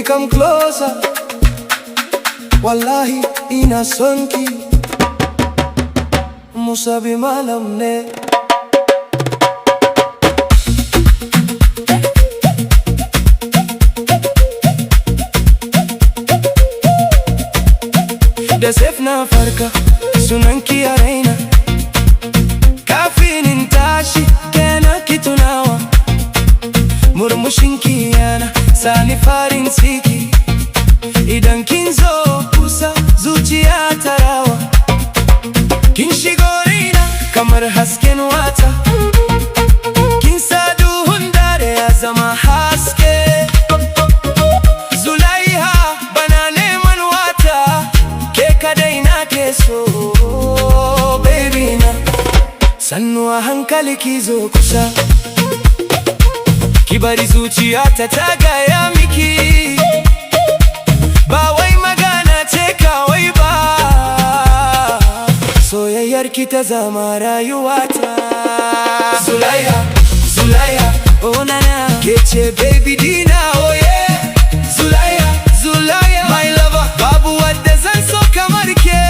come closer. Wallahi ina son ki, Musabi malam ne. Da safe na farka, sunanki a raina. Kafin in tashi, kana ki tunawa. Murmushinki yana sani farin ciki. Idan kin zo kusa, zuciya ta rawa. Kin shigo raina kamar hasken wata. Kin sa duhun dare ya zama haske. Zulaiha bana neman wata, ke kadai na ke so baby na. Sannu a hankali ki zo kusa, ki bari zuciyata ta gaya miki. Ba wai magana ce kawai ba, soyayyar ki ta zama rayuwata. Zulaiha, Zulaiha, oh nana, ke ce baby dina, oh yeah. Zulaiha, Zulaiha, my lover, babu wadda zan so kamar ke.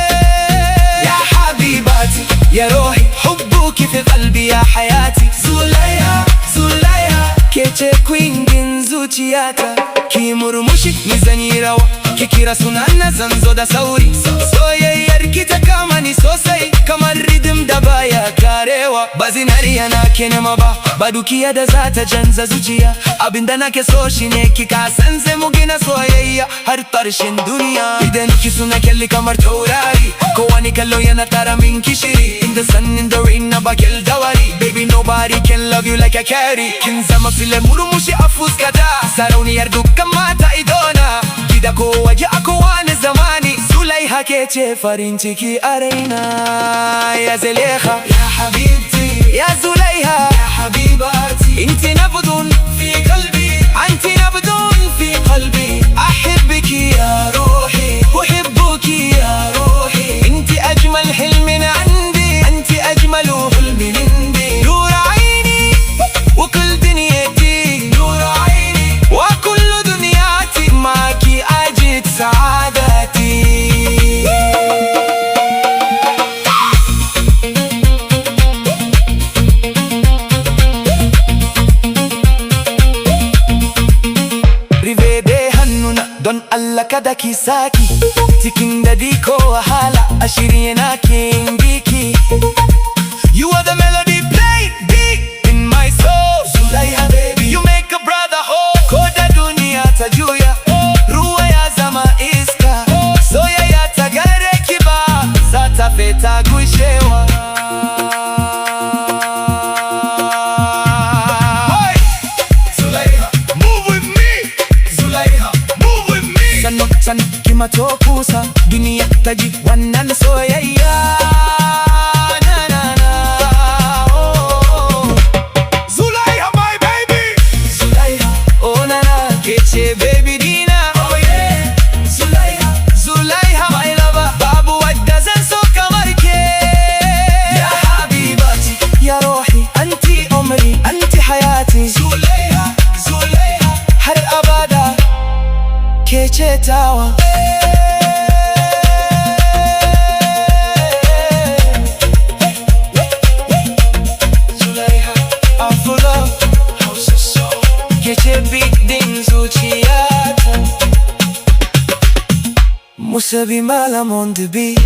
Ya habibati, ya rohi, hubbuki fi qalbi ya hayati. Zulaiha, Zulaiha, ke ce queen din zuciyata. Ki murmushi ni zan yi rawa, ki kira sunana zan zo da sauri. Soyayyar ki ta kama ni sosai, kamar rhythm da baya karewa. Ba zinariya na ke nema ba dukiya da za ta canza zuciya. Abinda nake so shine ki kasan sai mu gina soyayya har ƙarshen duniya. Idan ki suna kyalli kamar taurari, ko wani kallo yana tara min kishiri. In the sun, in the rain, na bakel dawari. Baby nobody can love you like I carry. Kin zama fili murmushi a fuskata, sarauniyar dukkan mata idona. Gida ko waje a kowane zamani, Zulaiha ke ce farin ciki a raina. Ya Zulaiha, ya habibti, ya Zulaiha, ya habibati. Inti nabdun fi qalbi, anti nabdun fi qalbi. Ahibbiki ya ruhi, uhibbuki ya ruhi. Inti ajmal hilmin andi, anti ajmalu hulmin indi. Nur aini wa kull dunyati, nur aini wa kull dunyati. Maki ajid saadati. Rivede hannuna don Allah kada ki saki. Cikin dadi ko wahala a shirye na kin biki. You are the melody played deep in my soul. Zulaiha baby, you make a brother whole. Ko da duniya ta juya, ruwa ya zama iska. Soyayya ta gare ki ba za ta fita gushewa. Zulaiha, move with me. Zulaiha, move with me. Sannu ki mato kusa, duniya ta ji wannan soyayya. Baby dina, oh yeah. Zulaiha, Zulaiha, my lover, babu wadda zan so kamar ke. Ya habibati, ya rohi, anti umri, anti hayati. Zulaiha, Zulaiha, har abada ke ce tawa. Zulaiha, I'm full of house of soul. Ke ce big din zuciyata. Musabi malam on the beat.